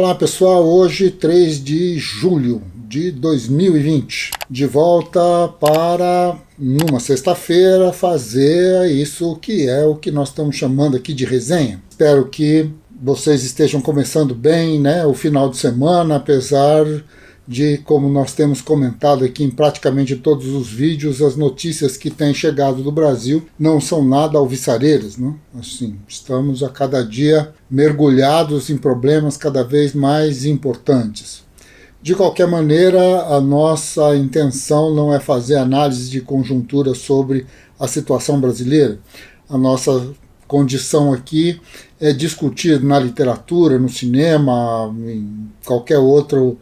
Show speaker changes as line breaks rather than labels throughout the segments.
Olá pessoal, hoje 3 de julho de 2020, de volta para, numa sexta-feira, fazer isso que é o que nós estamos chamando aqui de resenha. Espero que vocês estejam começando bem, né, o final de semana, apesar de, como nós temos comentado aqui em praticamente todos os vídeos, as notícias que têm chegado do Brasil não são nada alvissareiras, né? Assim, estamos a cada dia mergulhados em problemas cada vez mais importantes. De qualquer maneira, a nossa intenção não é fazer análise de conjuntura sobre a situação brasileira. A nossa condição aqui é discutir na literatura, no cinema, em qualquer outro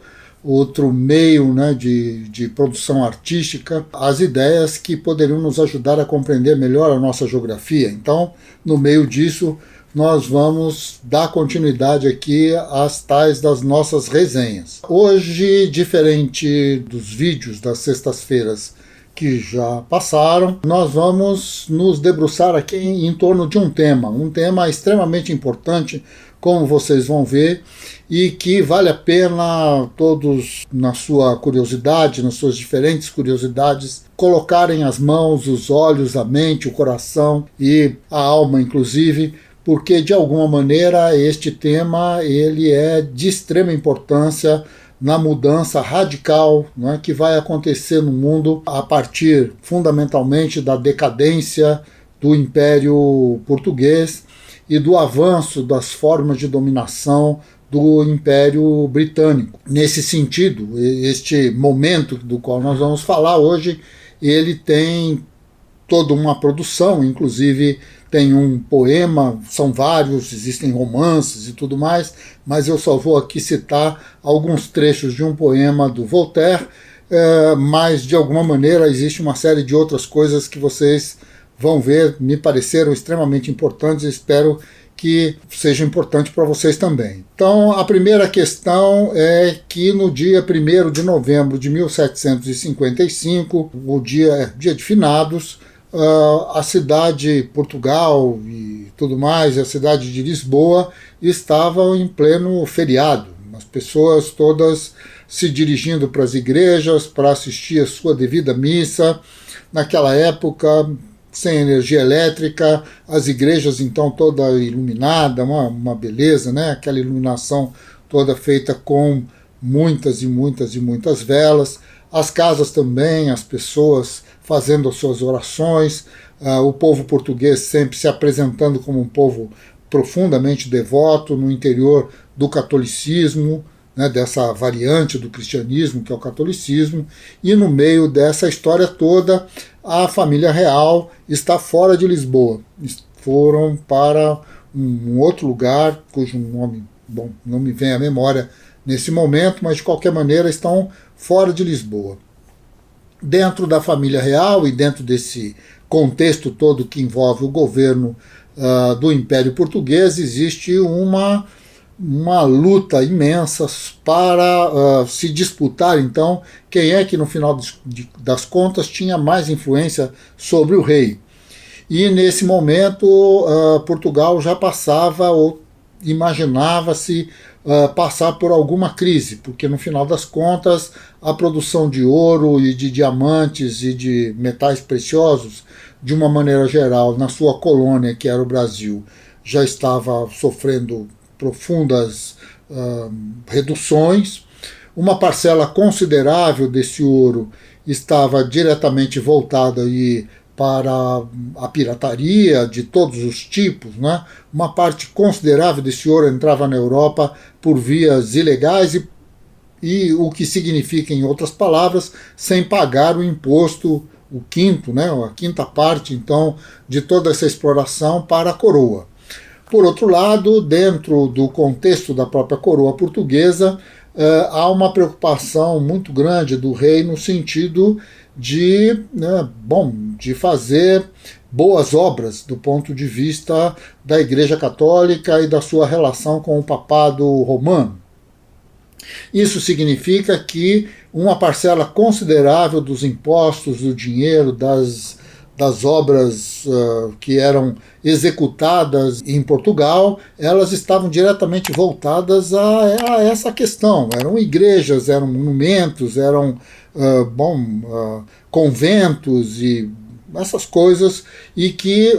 meio, né, de produção artística, as ideias que poderiam nos ajudar a compreender melhor a nossa geografia. Então, no meio disso, nós vamos dar continuidade aqui às tais das nossas resenhas. Hoje, diferente dos vídeos das sextas-feiras que já passaram, nós vamos nos debruçar aqui em torno de um tema extremamente importante, como vocês vão ver, e que vale a pena todos, na sua curiosidade, nas suas diferentes curiosidades, colocarem as mãos, os olhos, a mente, o coração e a alma, inclusive, porque de alguma maneira este tema ele é de extrema importância na mudança radical, né, que vai acontecer no mundo a partir fundamentalmente da decadência do Império Português e do avanço das formas de dominação do Império Britânico. Nesse sentido, este momento do qual nós vamos falar hoje, ele tem toda uma produção, inclusive tem um poema, são vários, existem romances e tudo mais, mas eu só vou aqui citar alguns trechos de um poema do Voltaire, mas de alguma maneira existe uma série de outras coisas que vocês vão ver, me pareceram extremamente importantes e espero que seja importante para vocês também. Então, a primeira questão é que no dia 1º de novembro de 1755, o dia de finados, a cidade Portugal e tudo mais, a cidade de Lisboa, estavam em pleno feriado. As pessoas todas se dirigindo para as igrejas para assistir a sua devida missa. Naquela época, sem energia elétrica, as igrejas então toda iluminada, uma beleza, né? Aquela iluminação toda feita com muitas e muitas e muitas velas. As casas também, as pessoas fazendo as suas orações, o povo português sempre se apresentando como um povo profundamente devoto no interior do catolicismo, né, dessa variante do cristianismo que é o catolicismo, e no meio dessa história toda a família real está fora de Lisboa. Foram para um outro lugar, cujo nome, bom, não me vem à memória nesse momento, mas de qualquer maneira estão fora de Lisboa. Dentro da família real e dentro desse contexto todo que envolve o governo do Império Português, existe uma luta imensa para se disputar, então, quem é que no final das contas tinha mais influência sobre o rei. E nesse momento Portugal já passava ou imaginava-se passar por alguma crise, porque no final das contas a produção de ouro e de diamantes e de metais preciosos, de uma maneira geral, na sua colônia, que era o Brasil, já estava sofrendo profundas reduções. Uma parcela considerável desse ouro estava diretamente voltada aí para a pirataria de todos os tipos, né? Uma parte considerável desse ouro entrava na Europa por vias ilegais e o que significa, em outras palavras, sem pagar o imposto, o quinto, né? A quinta parte, então, de toda essa exploração para a coroa. Por outro lado, dentro do contexto da própria coroa portuguesa, há uma preocupação muito grande do rei no sentido de fazer boas obras do ponto de vista da Igreja Católica e da sua relação com o papado romano. Isso significa que uma parcela considerável dos impostos, do dinheiro, das obras que eram executadas em Portugal, elas estavam diretamente voltadas a essa questão. Eram igrejas, eram monumentos, eram conventos e essas coisas, e que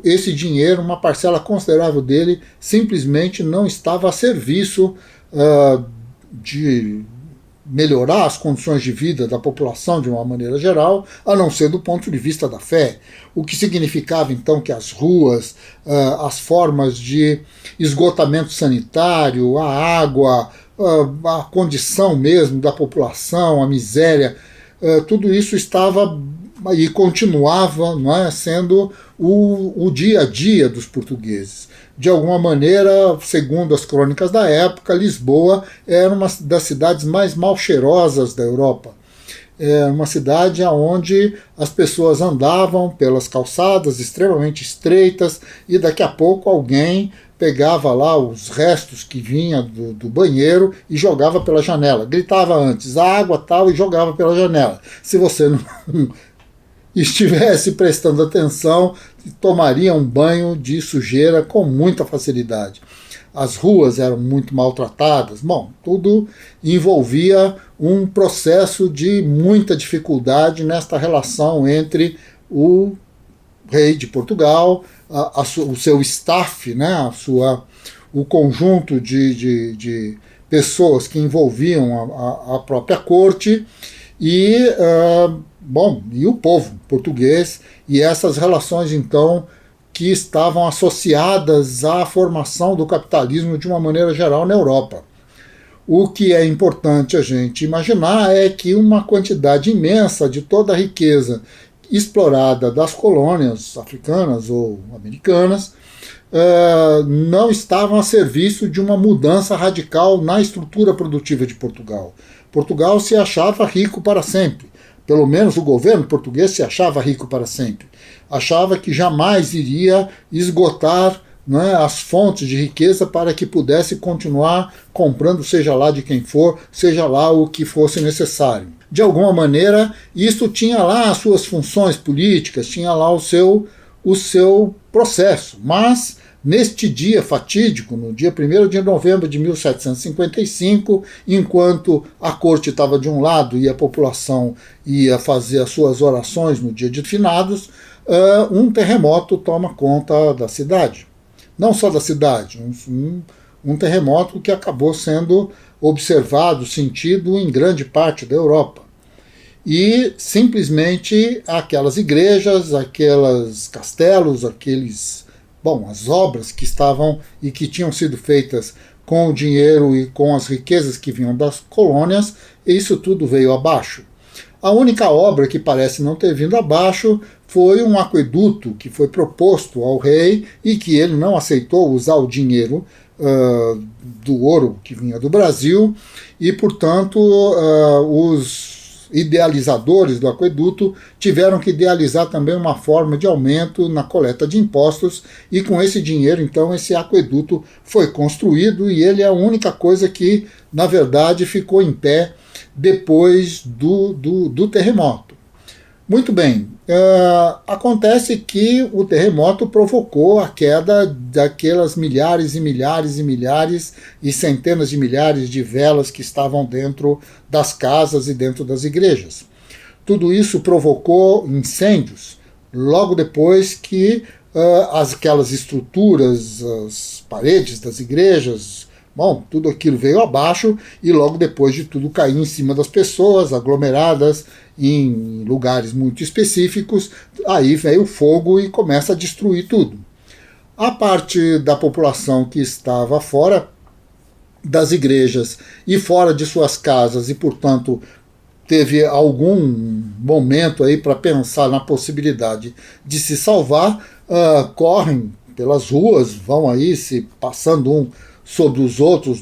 esse dinheiro, uma parcela considerável dele, simplesmente não estava a serviço de melhorar as condições de vida da população de uma maneira geral, a não ser do ponto de vista da fé. O que significava então que as ruas, as formas de esgotamento sanitário, a água, a condição mesmo da população, a miséria, tudo isso estava e continuava, não é, sendo o dia a dia dos portugueses. De alguma maneira, segundo as crônicas da época, Lisboa era uma das cidades mais mal cheirosas da Europa. É uma cidade onde as pessoas andavam pelas calçadas extremamente estreitas e daqui a pouco alguém pegava lá os restos que vinha do banheiro e jogava pela janela. Gritava antes, água tal, e jogava pela janela. Se você não estivesse prestando atenção, tomaria um banho de sujeira com muita facilidade. As ruas eram muito maltratadas. Bom, tudo envolvia um processo de muita dificuldade nesta relação entre o rei de Portugal, o seu staff, né, o conjunto de pessoas que envolviam a própria corte e o povo português, e essas relações, então, que estavam associadas à formação do capitalismo de uma maneira geral na Europa. O que é importante a gente imaginar é que uma quantidade imensa de toda a riqueza explorada das colônias africanas ou americanas não estavam a serviço de uma mudança radical na estrutura produtiva de Portugal. Portugal se achava rico para sempre. Pelo menos o governo português se achava rico para sempre. Achava que jamais iria esgotar, né, as fontes de riqueza para que pudesse continuar comprando, seja lá de quem for, seja lá o que fosse necessário. De alguma maneira, isso tinha lá as suas funções políticas, tinha lá o seu processo. Mas, neste dia fatídico, no dia 1º de novembro de 1755, enquanto a corte estava de um lado e a população ia fazer as suas orações no dia de finados, um terremoto toma conta da cidade. Não só da cidade, um terremoto que acabou sendo observado, sentido em grande parte da Europa. E simplesmente aquelas igrejas, aqueles castelos, as obras que estavam e que tinham sido feitas com o dinheiro e com as riquezas que vinham das colônias, isso tudo veio abaixo. A única obra que parece não ter vindo abaixo foi um aqueduto que foi proposto ao rei e que ele não aceitou usar o dinheiro do ouro que vinha do Brasil e, portanto, os idealizadores do aqueduto tiveram que idealizar também uma forma de aumento na coleta de impostos e com esse dinheiro, então, esse aqueduto foi construído e ele é a única coisa que, na verdade, ficou em pé depois do terremoto. Muito bem, acontece que o terremoto provocou a queda daquelas milhares e milhares e milhares e centenas de milhares de velas que estavam dentro das casas e dentro das igrejas. Tudo isso provocou incêndios logo depois que aquelas estruturas, as paredes das igrejas, tudo aquilo veio abaixo e logo depois de tudo cair em cima das pessoas, aglomeradas em lugares muito específicos, aí veio o fogo e começa a destruir tudo. A parte da população que estava fora das igrejas e fora de suas casas e, portanto, teve algum momento aí para pensar na possibilidade de se salvar, correm pelas ruas, vão aí se passando um sobre os outros,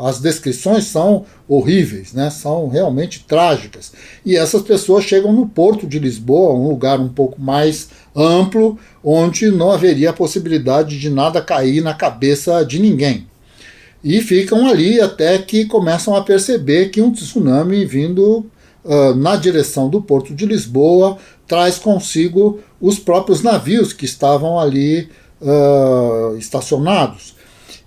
as descrições são horríveis, né? São realmente trágicas. E essas pessoas chegam no Porto de Lisboa, um lugar um pouco mais amplo, onde não haveria a possibilidade de nada cair na cabeça de ninguém. E ficam ali até que começam a perceber que um tsunami vindo na direção do Porto de Lisboa traz consigo os próprios navios que estavam ali estacionados.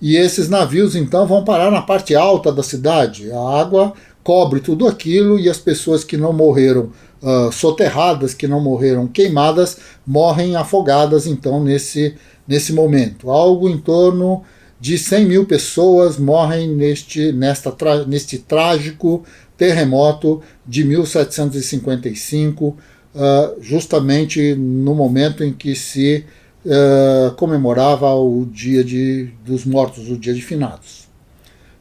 E esses navios então vão parar na parte alta da cidade. A água cobre tudo aquilo e as pessoas que não morreram soterradas, que não morreram queimadas, morrem afogadas então nesse momento. Algo em torno de 100 mil pessoas morrem neste trágico terremoto de 1755, justamente no momento em que se comemorava o Dia dos Mortos, o Dia de Finados.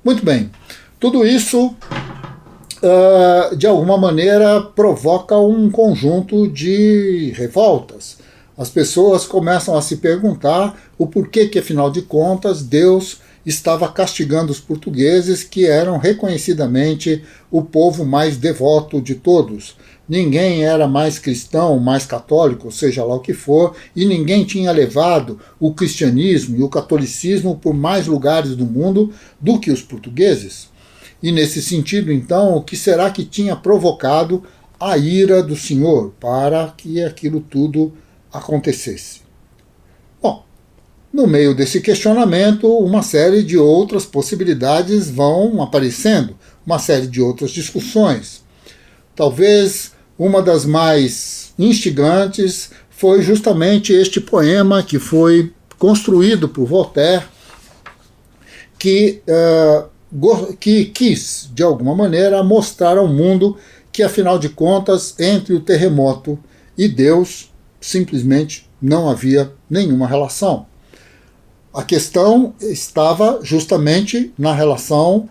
Muito bem, tudo isso de alguma maneira provoca um conjunto de revoltas. As pessoas começam a se perguntar o porquê que, afinal de contas, Deus estava castigando os portugueses, que eram reconhecidamente o povo mais devoto de todos. Ninguém era mais cristão, mais católico, seja lá o que for, e ninguém tinha levado o cristianismo e o catolicismo por mais lugares do mundo do que os portugueses. E nesse sentido, então, o que será que tinha provocado a ira do Senhor para que aquilo tudo acontecesse? Bom, no meio desse questionamento, uma série de outras possibilidades vão aparecendo, uma série de outras discussões. Talvez uma das mais instigantes foi justamente este poema que foi construído por Voltaire, que quis, de alguma maneira, mostrar ao mundo que, afinal de contas, entre o terremoto e Deus, simplesmente não havia nenhuma relação. A questão estava justamente na relação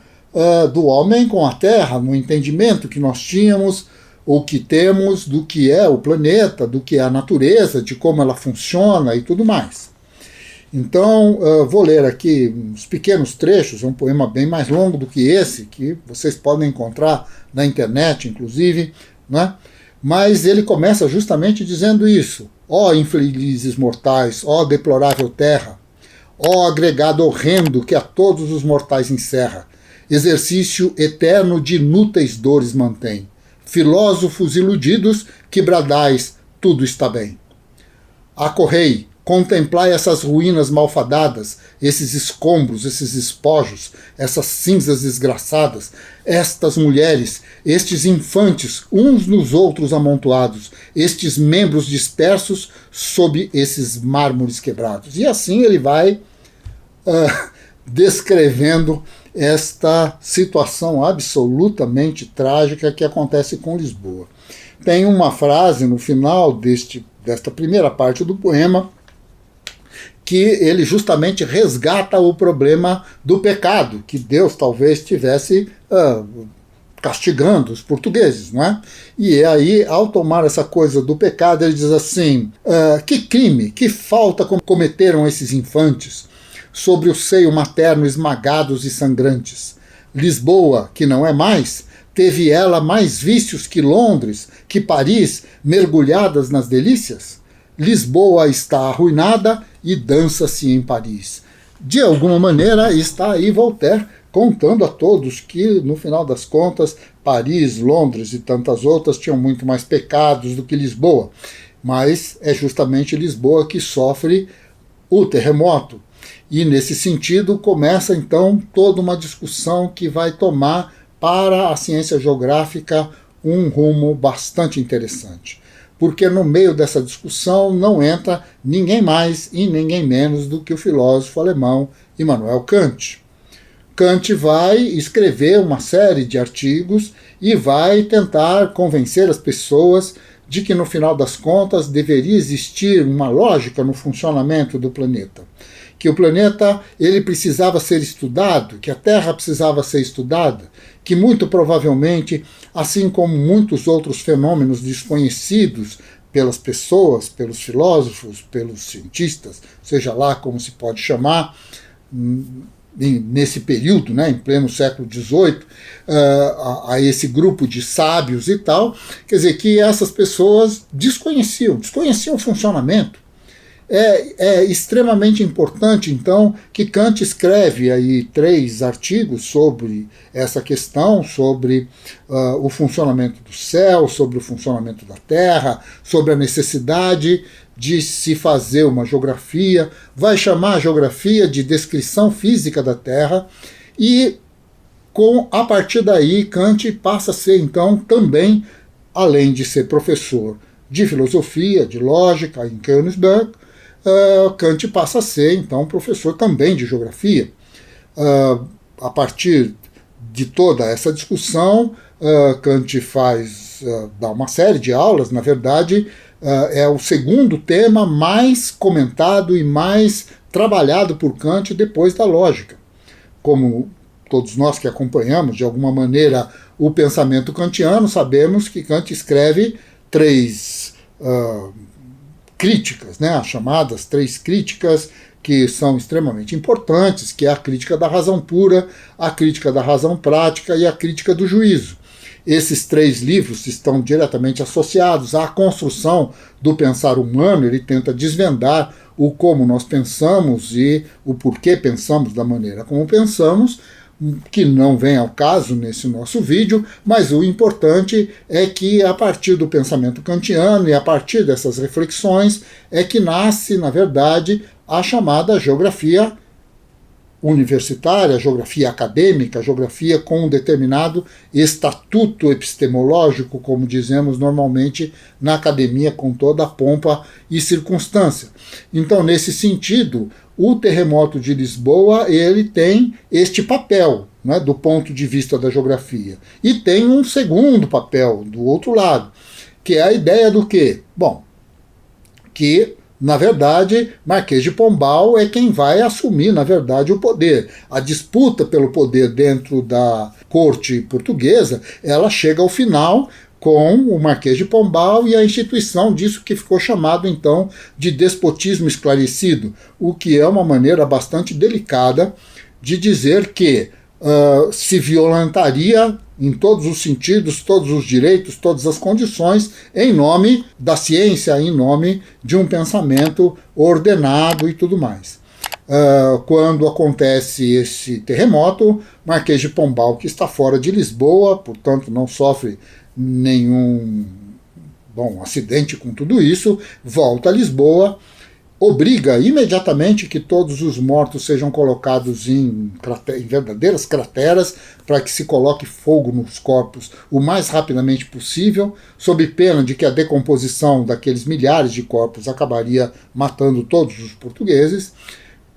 do homem com a Terra, no entendimento que nós tínhamos, ou que temos, do que é o planeta, do que é a natureza, de como ela funciona e tudo mais. Então, vou ler aqui uns pequenos trechos, é um poema bem mais longo do que esse, que vocês podem encontrar na internet, inclusive, né? Mas ele começa justamente dizendo isso. Ó infelizes mortais, ó deplorável terra, ó agregado horrendo que a todos os mortais encerra, exercício eterno de inúteis dores mantém, filósofos iludidos que bradais, tudo está bem. Acorrei, contemplai essas ruínas malfadadas, esses escombros, esses espojos, essas cinzas desgraçadas, estas mulheres, estes infantes, uns nos outros amontoados, estes membros dispersos sob esses mármores quebrados. E assim ele vai descrevendo esta situação absolutamente trágica que acontece com Lisboa. Tem uma frase no final desta primeira parte do poema que ele justamente resgata o problema do pecado, que Deus talvez estivesse castigando os portugueses, não é? E aí, ao tomar essa coisa do pecado, ele diz assim, que crime, que falta cometeram esses infantes, sobre o seio materno esmagados e sangrantes. Lisboa, que não é mais, teve ela mais vícios que Londres, que Paris, mergulhadas nas delícias? Lisboa está arruinada e dança-se em Paris. De alguma maneira está aí Voltaire contando a todos que, no final das contas, Paris, Londres e tantas outras tinham muito mais pecados do que Lisboa. Mas é justamente Lisboa que sofre o terremoto. E, nesse sentido, começa, então, toda uma discussão que vai tomar para a ciência geográfica um rumo bastante interessante. Porque no meio dessa discussão não entra ninguém mais e ninguém menos do que o filósofo alemão Immanuel Kant. Kant vai escrever uma série de artigos e vai tentar convencer as pessoas de que, no final das contas, deveria existir uma lógica no funcionamento do planeta. Que o planeta ele precisava ser estudado, que a Terra precisava ser estudada, que muito provavelmente, assim como muitos outros fenômenos desconhecidos pelas pessoas, pelos filósofos, pelos cientistas, seja lá como se pode chamar, nesse período, né, em pleno século XVIII, a esse grupo de sábios e tal, quer dizer que essas pessoas desconheciam o funcionamento. É extremamente importante, então, que Kant escreve aí 3 artigos sobre essa questão, sobre o funcionamento do céu, sobre o funcionamento da Terra, sobre a necessidade de se fazer uma geografia, vai chamar a geografia de descrição física da Terra, e a partir daí Kant passa a ser, então, também, além de ser professor de filosofia, de lógica em Königsberg, Kant passa a ser, então, professor também de geografia. A partir de toda essa discussão, Kant dá uma série de aulas, na verdade, é o segundo tema mais comentado e mais trabalhado por Kant depois da lógica. Como todos nós que acompanhamos, de alguma maneira, o pensamento kantiano, sabemos que Kant escreve 3 críticas, né, as chamadas 3 críticas, que são extremamente importantes, que é a crítica da razão pura, a crítica da razão prática e a crítica do juízo. Esses 3 livros estão diretamente associados à construção do pensar humano. Ele tenta desvendar o como nós pensamos e o porquê pensamos da maneira como pensamos, que não vem ao caso nesse nosso vídeo, mas o importante é que a partir do pensamento kantiano e a partir dessas reflexões é que nasce, na verdade, a chamada geografia universitária, geografia acadêmica, geografia com um determinado estatuto epistemológico, como dizemos normalmente na academia, com toda a pompa e circunstância. Então, nesse sentido, o terremoto de Lisboa, ele tem este papel, né, do ponto de vista da geografia. E tem um segundo papel do outro lado, que é a ideia do quê? Bom, que, na verdade, Marquês de Pombal é quem vai assumir, na verdade, o poder. A disputa pelo poder dentro da corte portuguesa, ela chega ao final com o Marquês de Pombal e a instituição disso que ficou chamado, então, de despotismo esclarecido, o que é uma maneira bastante delicada de dizer que se violentaria em todos os sentidos, todos os direitos, todas as condições, em nome da ciência, em nome de um pensamento ordenado e tudo mais. Quando acontece esse terremoto, Marquês de Pombal, que está fora de Lisboa, portanto não sofre nenhum acidente com tudo isso, volta a Lisboa, obriga imediatamente que todos os mortos sejam colocados em verdadeiras crateras para que se coloque fogo nos corpos o mais rapidamente possível, sob pena de que a decomposição daqueles milhares de corpos acabaria matando todos os portugueses.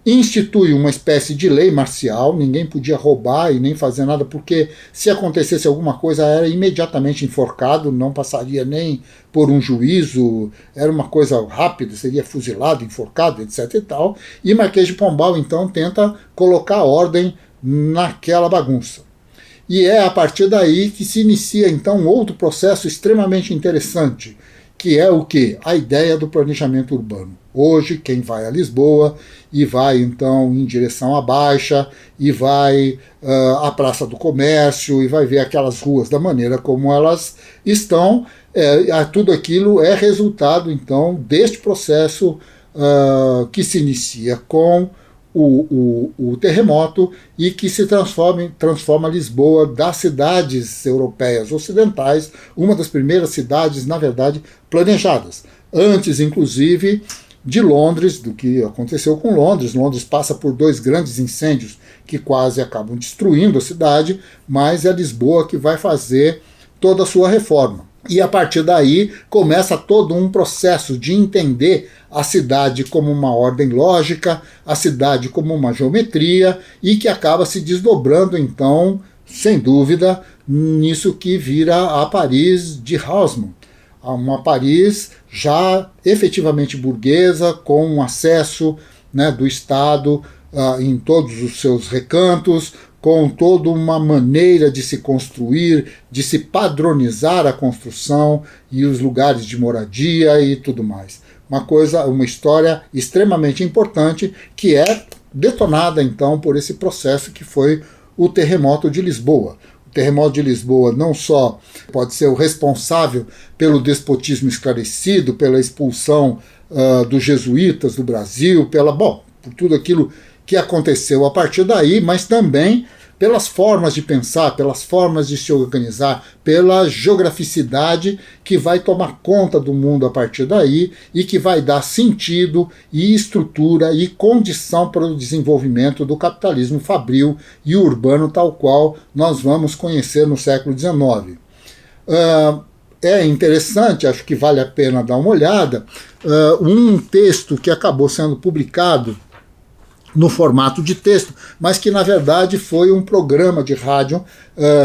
Institui uma espécie de lei marcial, ninguém podia roubar e nem fazer nada, porque se acontecesse alguma coisa era imediatamente enforcado, não passaria nem por um juízo, era uma coisa rápida, seria fuzilado, enforcado, etc. e tal. E Marquês de Pombal, então, tenta colocar ordem naquela bagunça. E é a partir daí que se inicia, então, outro processo extremamente interessante, que é o quê? A ideia do planejamento urbano. Hoje, quem vai a Lisboa e vai, então, em direção à Baixa, e vai à Praça do Comércio, e vai ver aquelas ruas da maneira como elas estão, tudo aquilo é resultado, então, deste processo que se inicia com o terremoto e que se transforma Lisboa das cidades europeias ocidentais, uma das primeiras cidades, na verdade, planejadas. Antes, inclusive, de Londres, do que aconteceu com Londres. Londres passa por 2 grandes incêndios que quase acabam destruindo a cidade, mas é Lisboa que vai fazer toda a sua reforma. E a partir daí começa todo um processo de entender a cidade como uma ordem lógica, a cidade como uma geometria, e que acaba se desdobrando, então, sem dúvida, nisso que vira a Paris de Haussmann. Uma Paris já efetivamente burguesa, com um acesso, né, do Estado em todos os seus recantos, com toda uma maneira de se construir, de se padronizar a construção e os lugares de moradia e tudo mais. Uma história extremamente importante que é detonada, então, por esse processo que foi o terremoto de Lisboa. O terremoto de Lisboa não só pode ser o responsável pelo despotismo esclarecido, pela expulsão dos jesuítas do Brasil, por tudo aquilo que aconteceu a partir daí, mas também pelas formas de pensar, pelas formas de se organizar, pela geograficidade que vai tomar conta do mundo a partir daí e que vai dar sentido e estrutura e condição para o desenvolvimento do capitalismo fabril e urbano tal qual nós vamos conhecer no século XIX. É interessante, acho que vale a pena dar uma olhada, um texto que acabou sendo publicado no formato de texto, mas que na verdade foi um programa de rádio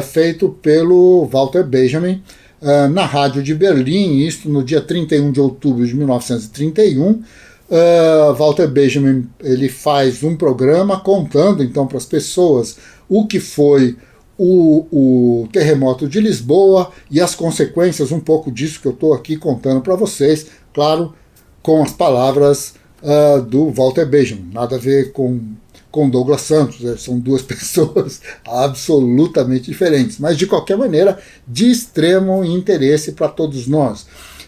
feito pelo Walter Benjamin na rádio de Berlim, isto no dia 31 de outubro de 1931. Walter Benjamin ele faz um programa contando então para as pessoas o que foi o terremoto de Lisboa e as consequências, um pouco disso que eu estou aqui contando para vocês, claro, com as palavras do Walter Benjamin, nada a ver com Douglas Santos, são duas pessoas absolutamente diferentes, mas de qualquer maneira de extremo interesse para todos nós,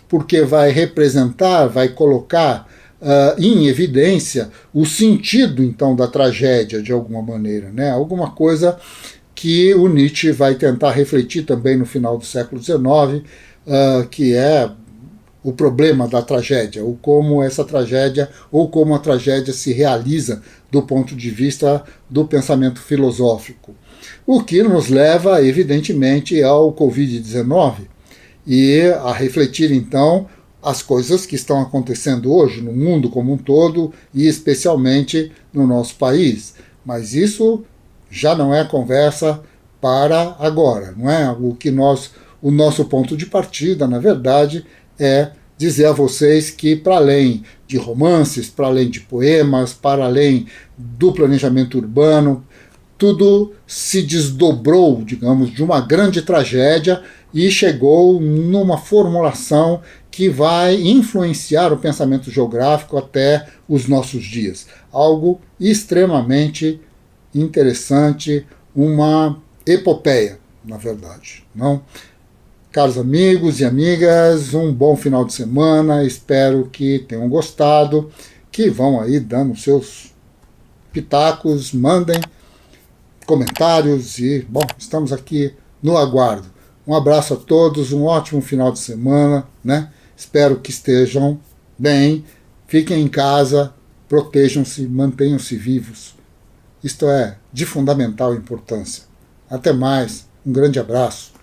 porque vai representar, vai colocar em evidência o sentido então da tragédia de alguma maneira, né? Alguma coisa que o Nietzsche vai tentar refletir também no final do século XIX, que é o problema da tragédia, ou como essa tragédia, ou como a tragédia se realiza do ponto de vista do pensamento filosófico. O que nos leva, evidentemente, ao Covid-19 e a refletir, então, as coisas que estão acontecendo hoje no mundo como um todo e especialmente no nosso país. Mas isso já não é conversa para agora, não é? O nosso ponto de partida, na verdade, é dizer a vocês que, para além de romances, para além de poemas, para além do planejamento urbano, tudo se desdobrou, digamos, de uma grande tragédia e chegou numa formulação que vai influenciar o pensamento geográfico até os nossos dias. Algo extremamente interessante, uma epopeia, na verdade, não? Caros amigos e amigas, um bom final de semana, espero que tenham gostado, que vão aí dando seus pitacos, mandem comentários e, estamos aqui no aguardo. Um abraço a todos, um ótimo final de semana, né? Espero que estejam bem, fiquem em casa, protejam-se, mantenham-se vivos. Isto é de fundamental importância. Até mais, um grande abraço.